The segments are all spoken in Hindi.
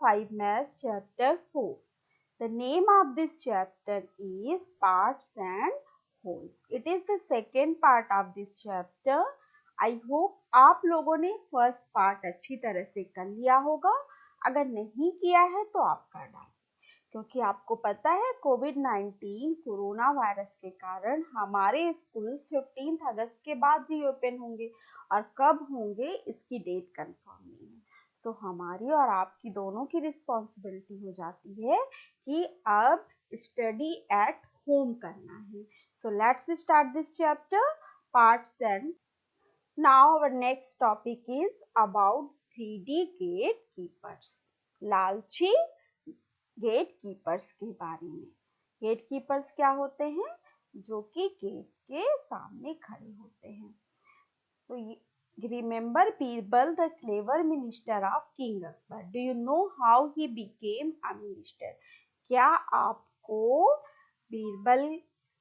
5 Maths Chapter 4. The name of this chapter is Parts and Wholes. It is the second part of this chapter. I hope आप लोगों ने फर्स्ट पार्ट अच्छी तरह से कर लिया होगा. अगर नहीं किया है तो आप कर डालें, क्योंकि आपको पता है कोविड-19 कोरोना वायरस के कारण हमारे स्कूल्स 15 अगस्त के बाद रीओपन होंगे और कब होंगे इसकी डेट कंफर्म नहीं है. तो हमारी और आपकी दोनों की रिस्पॉन्सिबिलिटी हो जाती है कि अब स्टडी एट होम करना है. So let's start this chapter parts and. Now our next topic is about greedy gate keepers. लालची गेट कीपर्स के बारे में. गेट कीपर्स क्या होते हैं? जो कि गेट के सामने खड़े होते हैं. तो remember Birbal, the clever minister of King Akbar. Do you know how he became a minister? क्या आपको बीरबल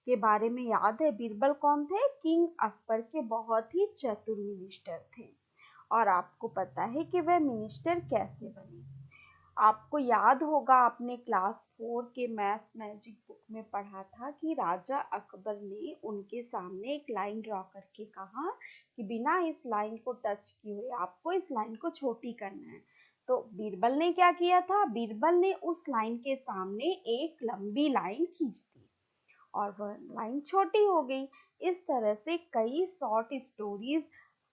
के बारे में याद है? बीरबल कौन थे? किंग अकबर के बहुत ही चतुर मिनिस्टर थे. और आपको पता है कि वह मिनिस्टर कैसे बने? आपको याद होगा आपने क्लास 4 के मैथ्स मैजिक बुक में पढ़ा था कि राजा अकबर ने उनके सामने एक लाइन ड्रॉ करके कहा कि बिना इस लाइन को टच किए हुए आपको इस लाइन को छोटी करना है. तो बीरबल ने क्या किया था? बीरबल ने उस लाइन के सामने एक लंबी लाइन खींच दी और वह लाइन छोटी हो गई. इस तरह से कई शॉर्ट स्टोरीज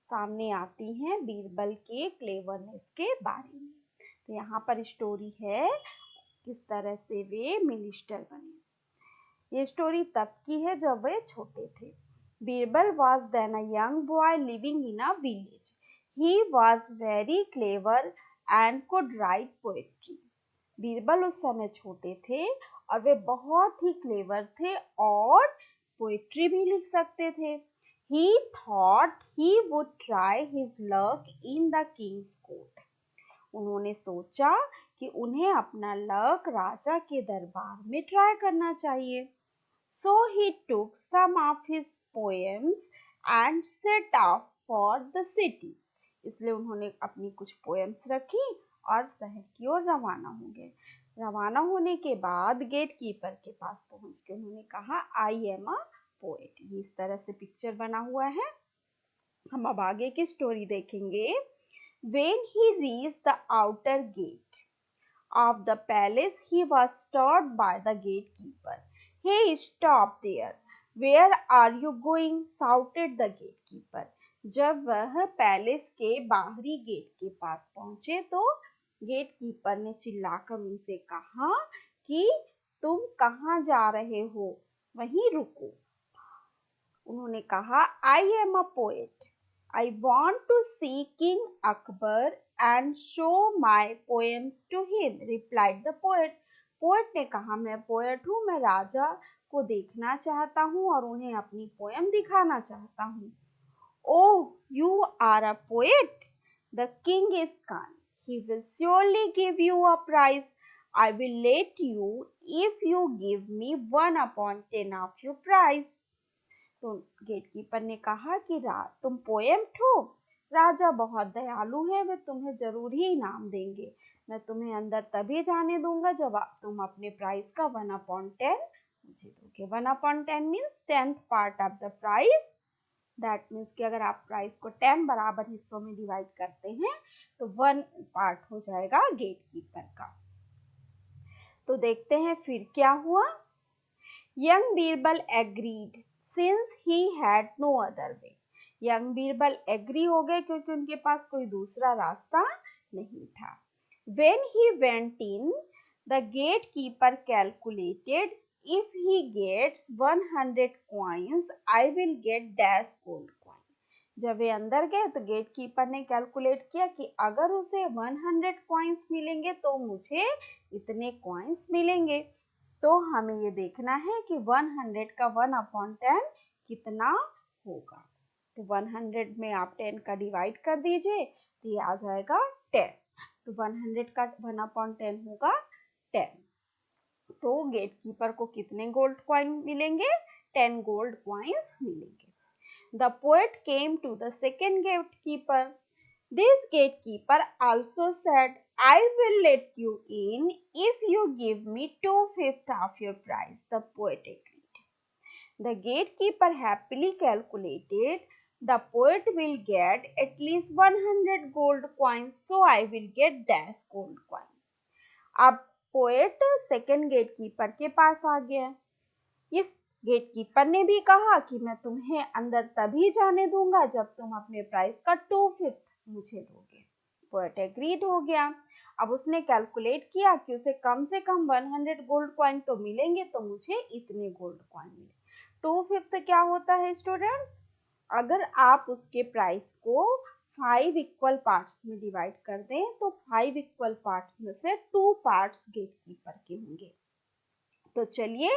सामने आती हैं बीरबल के क्लेवरनेस के बारे में. तो यहाँ पर स्टोरी है किस तरह से वे मिनिस्टर बने. ये स्टोरी तब की है जब वे छोटे थे. Birbal was then a young boy living in a village. He was very clever and could write poetry. Birbal उस समय छोटे थे और वे बहुत ही क्लेवर थे और पोएट्री भी लिख सकते थे. He thought he would try his luck in the king's court. उन्होंने सोचा कि उन्हें अपना लक राजा के दरबार में ट्राई करना चाहिए. So he took some of his poems and set off for the city. इसलिए उन्होंने अपनी कुछ पोएम्स रखी और शहर की ओर रवाना हो गए. रवाना होने के बाद गेट कीपर के पास पहुंच के उन्होंने कहा आई एम अ पोएट. इस तरह से पिक्चर बना हुआ है. हम अब आगे की स्टोरी देखेंगे. When he reached the outer gate of the palace, he was stopped by the gatekeeper. Hey, stop there! Where are you going? shouted the gatekeeper. जब वह पैलेस के बाहरी गेट के पास पहुंचे तो गेटकीपर ने चिल्लाकर उनसे कहा कि तुम कहाँ जा रहे हो? वहीं रुको. उन्होंने कहा I am a poet. I want to see King Akbar and show my poems to him, replied the poet. Poet ने कहा मैं पोएट हूँ, मैं राजा को देखना चाहता हूँ और उन्हें अपनी पोएम दिखाना चाहता हूँ. Oh, you are a poet? The king is kind. He will surely give you a prize. I will let you if you give me 1/10 of your prize. तो गेटकीपर ने कहा कि तुम पोएट हो, राजा बहुत दयालु है, वे तुम्हें जरूर ही इनाम देंगे. मैं तुम्हें अंदर तभी जाने दूंगा जब तुम अपने प्राइस का 1/10 मुझे दोगे. 1/10 means 10th part of the price. That means कि अगर आप प्राइस को 10 बराबर हिस्सों में डिवाइड करते हैं तो 1 पार्ट हो जाएगा गेटकीपर का. तो देखते हैं फिर क्या हुआ. Young Birbal agreed since he had no other way. Young Birbal agree हो गए क्योंकि उनके पास कोई दूसरा रास्ता नहीं था. When he went in, the gatekeeper calculated, if he gets 100 coins, I will get dash gold coin. जब वे अंदर गए तो गेटकीपर ने कैलकुलेट किया कि अगर उसे 100 कॉइन्स मिलेंगे तो मुझे इतने कॉइन्स मिलेंगे. तो हमें ये देखना है कि 100 का 1/10 कितना होगा. तो 100 में आप 10 का डिवाइड कर दीजिए तो ये आ जाएगा 10. तो 100 का 1/10 होगा 10. तो गेटकीपर को कितने गोल्ड कॉइन मिलेंगे? 10 गोल्ड कॉइन्स मिलेंगे. The poet came to the second gatekeeper. This gatekeeper also said, I will let you in if you give me 2/5 of your price. The poet agreed. The gatekeeper happily calculated, the poet will get at least 100 gold coins, so I will get dash gold coin. अब पोएट सेकंड गेटकीपर के पास आ गया। इस गेटकीपर ने भी कहा कि मैं तुम्हें अंदर तभी जाने दूंगा जब तुम अपने प्राइस का 2/5 मुझे दोगे। पोएट एग्रीड हो गया। अब उसने कैलकुलेट किया कि उसे कम से कम 100 गोल्ड कॉइन तो मिलेंगे, तो मुझे इतने गोल्ड कॉइन मिले। 2/5 क्या होता है स्टूडेंट्स? अगर आप उसके प्राइस को 5 इक्वल पार्ट्स में डिवाइड कर दें तो 5 इक्वल पार्ट्स में से 2 पार्ट्स गेटकीपर के होंगे। तो चलिए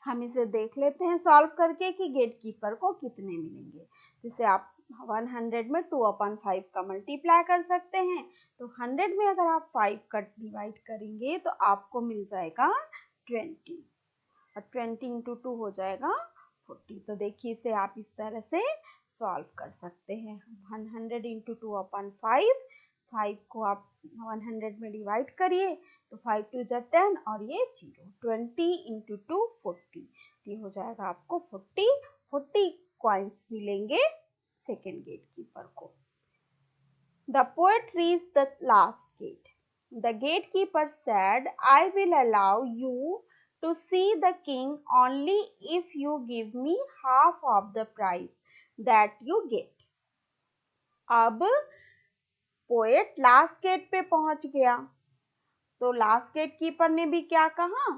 हम इसे देख लेते हैं सॉल्व करके कि गेटकीपर को कितने मिलेंगे। जिसे आप 100 में 2/5 का मल्टीप्लाई कर सकते हैं। तो 100 में अगर आप 5 का डिवाइड करेंगे तो आपको मिल जाएगा 20 और 20 इंटू 2 हो जाएगा 40। तो देखिए इसे आप इस तरह से सॉल्व कर सकते हैं। 100 इंटू 2/5, 5 को आप 100 में डिवाइड करिए तो 5 2 जा 10 और ये 0। 20 इंटू 2 40, ये हो जाएगा आपको 40 कॉइन्स मिलेंगे सेकेंड गेटकीपर को। The poet reached the last gate. The gatekeeper said, I will allow you to see the king only if you give me half of the price that you get. अब पोएट लास्ट गेट पे पहुंच गया। तो लास्ट गेट कीपर ने भी क्या कहा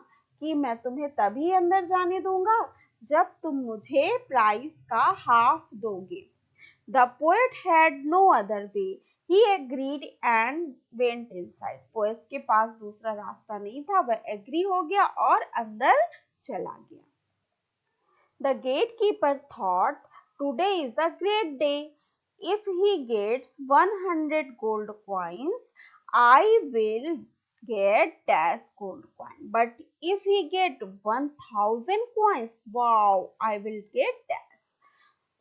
कि मैं तुम्हें तभी अंदर जाने दूंगा जब तुम मुझे प्राइस का हाफ दोगे। The poet had no other way. He agreed and went inside. Poet के पास दूसरा रास्ता नहीं था, वह एग्री हो गया और अंदर चला गया। The gatekeeper thought, today is a great day. If he gets 100 gold coins, I will get dash gold coin. But if he get 1000 coins, wow, I will get dash.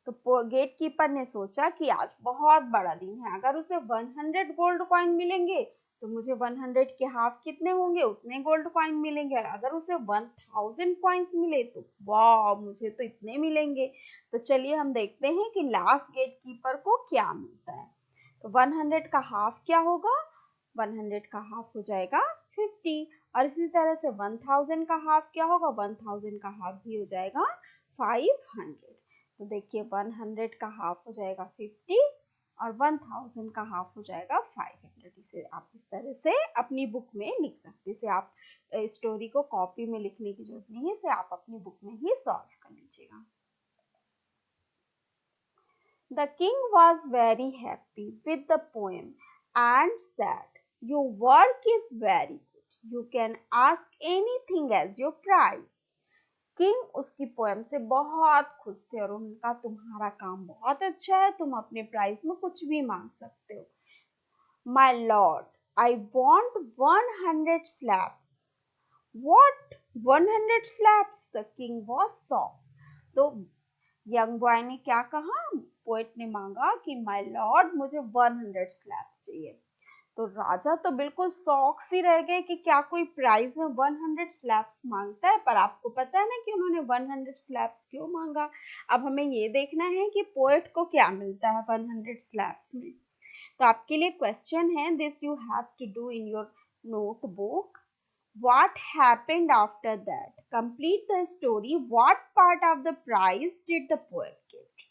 तो गेट कीपर ने सोचा कि आज बहुत बड़ा दिन है। अगर उसे 100 गोल्ड कॉइन मिलेंगे तो मुझे 100 के हाफ कितने होंगे, उतने गोल्ड कॉइन मिलेंगे। और अगर उसे 1000 कॉइन्स मिले तो वाह, मुझे तो इतने मिलेंगे। तो चलिए हम देखते हैं कि लास्ट गेट कीपर को क्या मिलता है। तो 100 का हाफ क्या होगा? 100 का हाफ हो जाएगा 50। और इसी तरह से 1000 का हाफ क्या होगा? 1000 का हाफ भी हो जाएगा 500। तो देखिए 100 का हाफ हो जाएगा 50 और 1000 का हाफ हो जाएगा 500। इसे आप इस तरह से अपनी बुक में लिख सकते हैं। इसे आप स्टोरी को कॉपी में लिखने की जरूरत नहीं है, इसे आप अपनी बुक में ही सॉल्व कर लीजिएगा। The king was very happy with the poem and said, your work is very good. You can ask anything as your prize. King उसकी पोएम से बहुत खुश थे और उनका तुम्हारा काम बहुत अच्छा है, तुम अपने प्राइस में कुछ भी मांग सकते हो। My lord, I want 100 slaps. What? 100 slaps? The king was shocked. तो यंग बॉय ने क्या कहा? पोएट ने मांगा कि माय लॉर्ड मुझे 100 स्लैप्स चाहिए। तो राजा तो बिल्कुल शौक सी रह गए कि क्या कोई प्राइज में 100 स्लैब्स मांगता है। पर आपको पता है ना कि उन्होंने 100 स्लैब्स क्यों मांगा। अब हमें ये देखना है कि पोएट को क्या मिलता है 100 स्लैब्स में। तो आपके लिए क्वेश्चन है, this you have to do in your notebook. What happened after that? Complete the story. What part of the prize did the poet get?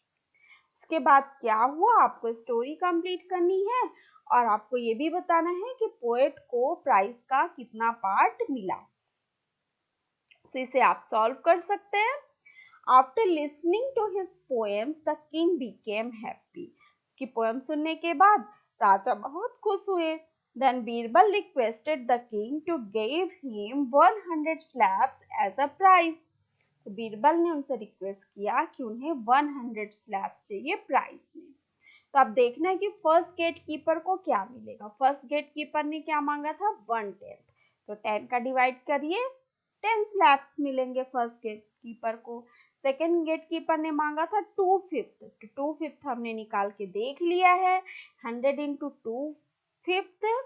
उसके बाद क्या हुआ? आपको स्टोरी कंप्लीट करनी है और आपको ये भी बताना है कि पोएट को प्राइज का कितना पार्ट मिला। तो इसे आप सॉल्व कर सकते हैं। After listening to his poems the king became happy. उसकी पोएम सुनने के बाद राजा बहुत खुश हुए। Then Birbal requested the king to give him 100 slaps as a prize. तो बीरबल ने उनसे रिक्वेस्ट किया कि उन्हें 100 स्लैब्स चाहिए प्राइज में। तो अब देखना है कि फर्स्ट गेट कीपर को क्या मिलेगा। फर्स्ट गेट कीपर ने क्या मांगा था? 1/10। तो 10 का डिवाइड करिए, 10 स्लैब्स मिलेंगे फर्स्ट गेट कीपर को। सेकेंड गेट कीपर ने मांगा था 2/5, तो 2/5 हमने निकाल के देख लिया है। 100 इंटू 2/5,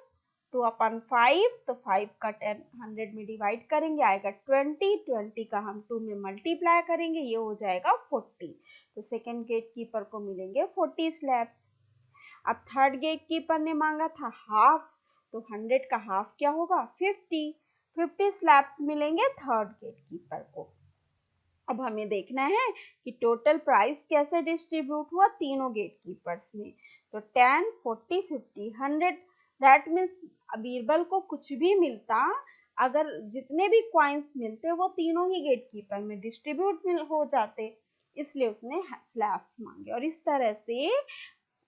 2/5, तो 5 का 10 100 में डिवाइड करेंगे, आएगा 20, 20 का हम 2 में मल्टीप्लाई करेंगे, ये हो जाएगा 40। तो सेकेंड गेट कीपर को मिलेंगे 40 स्लैब्स। अब थर्ड गेट कीपर ने मांगा था हाफ, तो 100 का हाफ क्या होगा 50 स्लैब्स मिलेंगे थर्ड गेट कीपर को। अब हमें देखना है कि टोटल प्राइस कैसे डिस्ट्रीब्यूट हुआ तीनों गेट कीपर्स में। तो 10, 40, 50, 100, दैट मीन्स बीरबल को कुछ भी मिलता, अगर जितने भी क्वाइंस मिलते वो तीनों ही गेट कीपर में डिस्ट्रीब्यूट हो जाते, इसलिए उसने स्लैब्स मांगे। और इस तरह से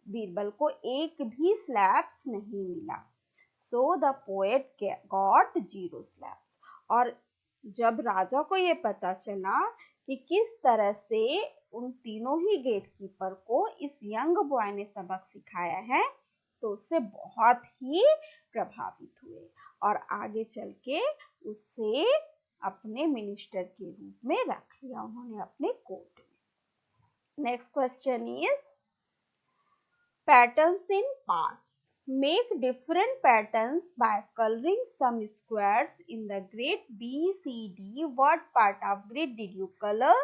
बीरबल को एक भी स्लैब्स नहीं मिला। So the poet got 0 slabs. और जब राजा को ये पता चला कि किस तरह से उन तीनों ही गेट कीपर को इस यंग बॉय ने सबक सिखाया है, तो उससे बहुत ही प्रभावित हुए और आगे चल के उसे अपने मिनिस्टर के रूप में रख लिया उन्होंने अपने कोर्ट में। Next question is patterns in parts. Make different patterns by coloring some squares in the grid B, C, D. What part of grid did you color?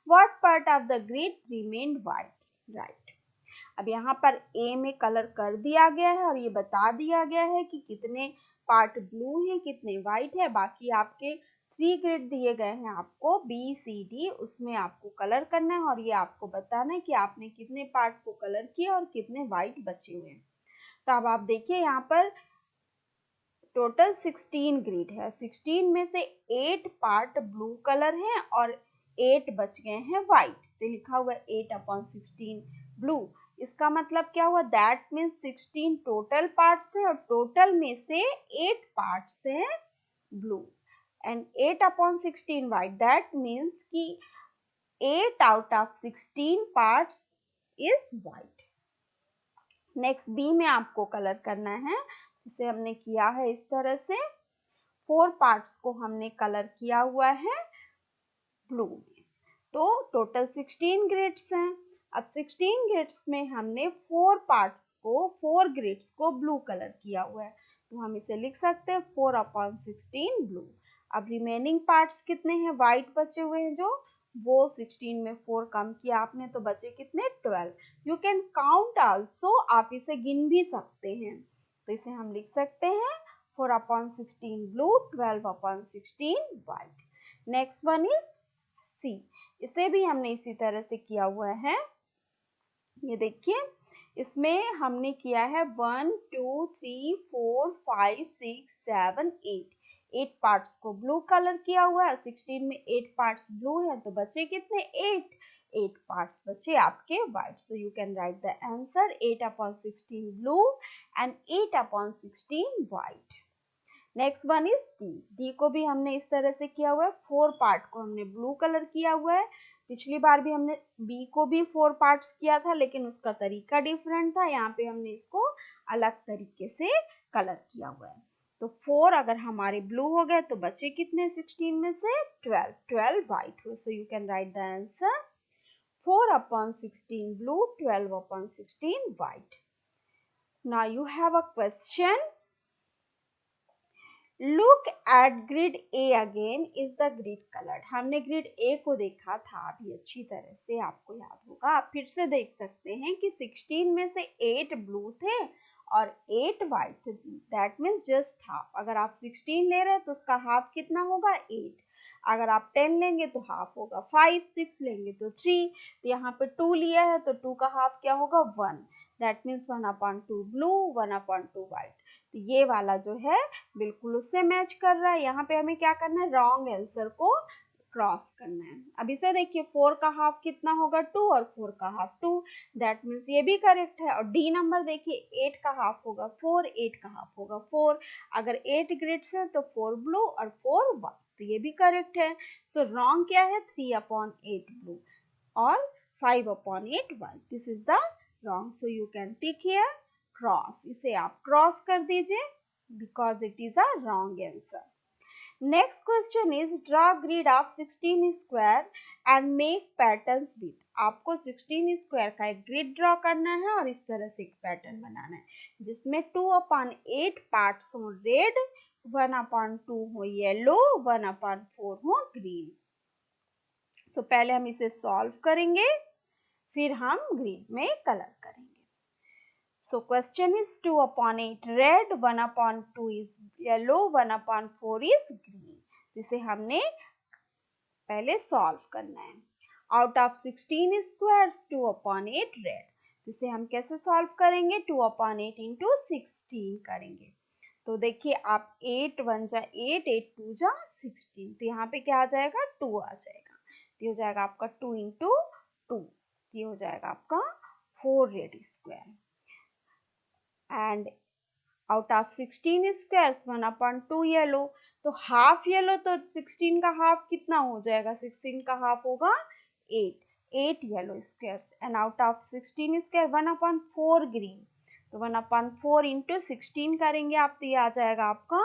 What part of the grid remained white? Right. अब यहाँ पर A में कलर कर दिया गया है और ये बता दिया गया है कि कितने पार्ट ब्लू हैं, कितने व्हाइट है। बाकी आपके 3 ग्रिड दिए गए हैं आपको B, C, D, उसमें आपको कलर करना है और ये आपको बताना है कि आपने कितने पार्ट को कलर किया और कितने व्हाइट बचे हुए हैं। तो अब आप देखिए यहाँ पर टोटल 16 ग्रिड है, 16 में से 8 पार्ट ब्लू कलर है और 8 बच गए हैं व्हाइट। तो लिखा हुआ है 8/16 ब्लू। इसका मतलब क्या हुआ, दैट मीन्स 16 टोटल पार्ट्स है और टोटल में से 8 पार्ट्स हैं blue and 8/16 white. That means कि 8 out of 16 parts is white. Next B में आपको कलर करना है, इसे हमने किया है इस तरह से, 4 पार्ट्स को हमने कलर किया हुआ है ब्लू में। तो टोटल 16 ग्रिड्स हैं। अब 16 ग्रिड्स में हमने 4 ग्रिड्स को ब्लू कलर किया हुआ है, तो हम इसे लिख सकते हैं 4/16 ब्लू। अब रिमेनिंग पार्ट्स कितने हैं, व्हाइट बचे हुए हैं जो, वो 16 में 4 कम किया आपने तो बचे कितने 12। यू कैन काउंट आल्सो, आप इसे गिन भी सकते हैं। तो इसे हम लिख सकते हैं 4/16 blue, 12/16 white. Next one is C, इसे भी हमने इसी तरह से किया हुआ है। ये देखिए इसमें हमने किया है 1, 2, 3, 4, 5, 6, 7, 8 पार्ट्स को ब्लू कलर किया हुआ है। 16 में 8 पार्ट्स ब्लू है तो बचे कितने 8 पार्ट्स बचे आपके white. So you can write the answer 8/16 blue and 8/16 white. Next one is D. D को भी हमने इस तरह से किया हुआ है, 4 पार्ट को हमने ब्लू कलर किया हुआ है। पिछली बार भी हमने बी को भी 4 पार्ट्स किया था लेकिन उसका तरीका डिफरेंट था, यहाँ पे हमने इसको अलग तरीके से कलर किया हुआ है। तो 4 अगर हमारे ब्लू हो गए तो बचे कितने 16 में से 12 व्हाइट हुए। सो you can write the answer 4/16 blue, 12/16 white. Now you have a question. Look at grid A again. Is the grid colored? हमने ग्रिड A को देखा था अभी अच्छी तरह से, आपको याद होगा। आप फिर से देख सकते हैं कि 16 में से 8 ब्लू थे और 8 व्हाइट थे। That means just half. अगर आप 16 ले रहे हैं तो उसका हाफ कितना होगा 8। अगर आप 10 लेंगे तो हाफ होगा 5, 6 लेंगे तो 3। तो यहाँ पे 2 लिया है तो 2 का हाफ क्या होगा 1। That means 1/2 blue, 1/2 white. तो ये वाला जो है बिल्कुल उससे मैच कर रहा है। यहाँ पे हमें क्या करना है, रॉन्ग आंसर को क्रॉस करना है। अब इसे देखिए 4 का हाफ कितना होगा 2 और 4 का हाफ 2। दैट मीन्स ये भी करेक्ट है। और डी नंबर देखिए 8 का हाफ होगा 4, 8 का हाफ होगा 4। अगर 8 ग्रिड्स है तो 4 ब्लू और 4 व्हाइट, तो ये भी करेक्ट है। सो रॉन्ग क्या है 3/8 ब्लू और 5/8 white. This is the wrong. So you can tick here cross, इसे आप क्रॉस कर दीजिए because it is a wrong answer. Next question is draw grid of 16 square and make patterns with. आपको 16 स्क्वायर का एक ग्रिड ड्रॉ करना है और इस तरह से एक पैटर्न बनाना है जिसमें 2/8 पार्ट्स हो रेड, 1/2 हो येलो, 1/4 हो ग्रीन। तो पहले हम इसे सॉल्व करेंगे, फिर हम ग्रिड में कलर करेंगे। So question is 2/8 red, 1/2 is yellow, 1/4 is green. जिसे हमने पहले सॉल्व करना है। आउट ऑफ 16 स्क्वायर्स 2/8 रेड, जिसे हम कैसे सॉल्व करेंगे? 2/8 इंटू 16 करेंगे। तो देखिए आप 8 1 जा 8, 8 2 जा 16, तो यहाँ पे क्या आ जाएगा? 2 आ जाएगा। ये हो जाएगा आपका 2 इंटू 2, ये हो जाएगा आपका 4 red square. And out of 16 squares 1/2 yellow, तो हाफ येलो, तो 16 का हाफ कितना हो जाएगा? 16 का हाफ होगा 8 yellow squares. And out of 16 square 1/4 green, तो 1/4 इंटू 16 करेंगे आप, तो ये आ जाएगा आपका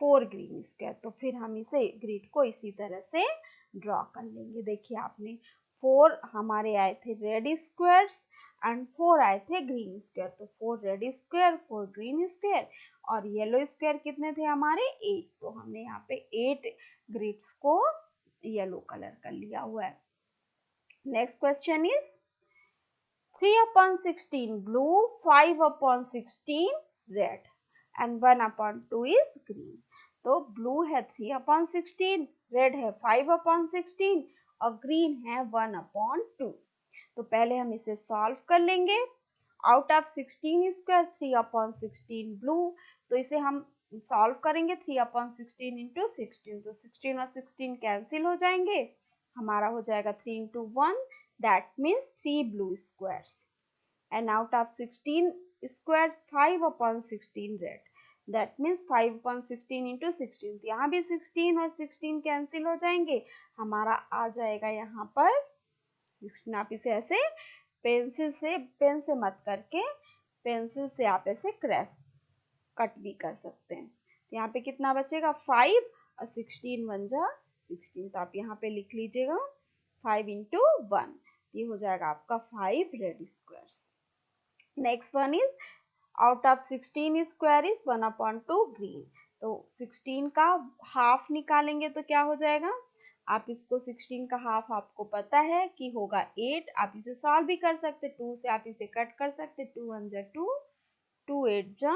4 ग्रीन स्क्वायर। तो फिर हम इसे ग्रिड को इसी तरह से ड्रॉ कर लेंगे। देखिए आपने 4 हमारे आए थे रेड स्क्वायर्स एंड 4 आए थे ग्रीन स्क्वायर, तो 4 रेड स्क्वायर, 4 ग्रीन स्क्वायर और येलो स्क्वायर कितने थे हमारे? 8। तो हमने यहाँ पे 8 ग्रिड्स को येलो कलर कर लिया हुआ है। Next question is 3/16 blue, 5/16 red and 1/2 is green. तो ब्लू है 3/16, रेड है 5/16 और ग्रीन है 1/2। तो पहले हम इसे सॉल्व कर लेंगे। आउट ऑफ 16 स्क्वायर 3/16 ब्लू, तो इसे हम सॉल्व करेंगे 3/16 इंटू 16, तो 16 और 16 कैंसिल हो जाएंगे, हमारा हो जाएगा 3 into 1, that means 3 blue squares. And out of 16 squares 5/16 red, that means 5/16 into 16, तो यहाँ भी 16 और 16 कैंसिल हो जाएंगे, हमारा आ जाएगा यहाँ पर 16। आप इसे ऐसे पेंसिल से, पेन से मत करके पेंसिल से आप ऐसे क्रैफ कट भी कर सकते हैं। तो यहाँ पे कितना बचेगा? 5 और 16 1 जा 16, तो आप यहाँ पे लिख लीजिएगा 5 इंटू 1, ये हो जाएगा आपका 5 red squares. Next one is out of 16 square is 1/2 green, तो 16 का हाफ निकालेंगे तो क्या हो जाएगा? आप इसको 16 का हाफ आपको पता है कि होगा 8, आप इसे सॉल्व भी कर सकते, 2 से आप इसे कट कर सकते, 2 1 जा 2, 2 8 जा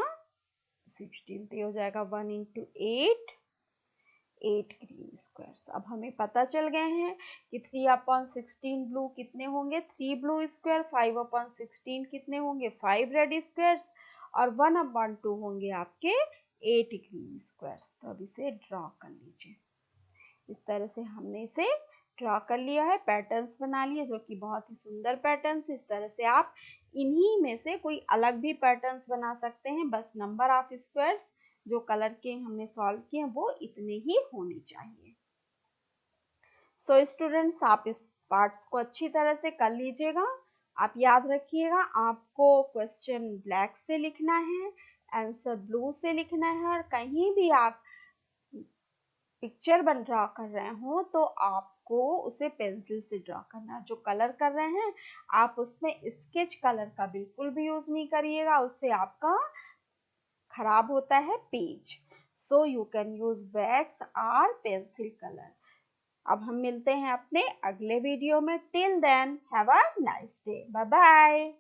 16, तो ये हो जाएगा 1 इंटू 8, 8 ग्रीन स्क्वायर्स। अब हमें पता चल गए हैं कि 3/16 ब्लू कितने होंगे? 3 ब्लू स्क्वायर, 5/16 कितने होंगे? 5 रेड स्क्वायर्स और 1/2 होंगे आपके 8 ग्रीन स्क्वायर्स। तो अब इसे ड्रॉ कर लीजिए। इस तरह से हमने इसे ड्रॉ कर लिया है, पैटर्न्स बना लिए जो कि बहुत ही सुंदर पैटर्न्स। इस तरह से आप इन्हीं में से कोई अलग भी पैटर्न्स बना सकते हैं, बस नंबर ऑफ स्क्वायर्स जो कलर के हमने सॉल्व किए हैं वो इतने ही होने चाहिए। सो स्टूडेंट्स, आप इस पार्ट्स को अच्छी तरह से कर लीजिएगा। आप याद रखिएगा, आपको क्वेश्चन ब्लैक से लिखना है, आंसर ब्लू से लिखना है, और कहीं भी आप पिक्चर बन ड्रॉ कर रहे हो तो आपको उसे पेंसिल से ड्रॉ करना है। जो कलर कर रहे हैं आप उसमें स्केच कलर का बिल्कुल भी यूज नहीं करिएगा, उससे आपका खराब होता है page. So you can use wax और पेंसिल कलर। अब हम मिलते हैं अपने अगले वीडियो में। Till then have a nice day, bye bye.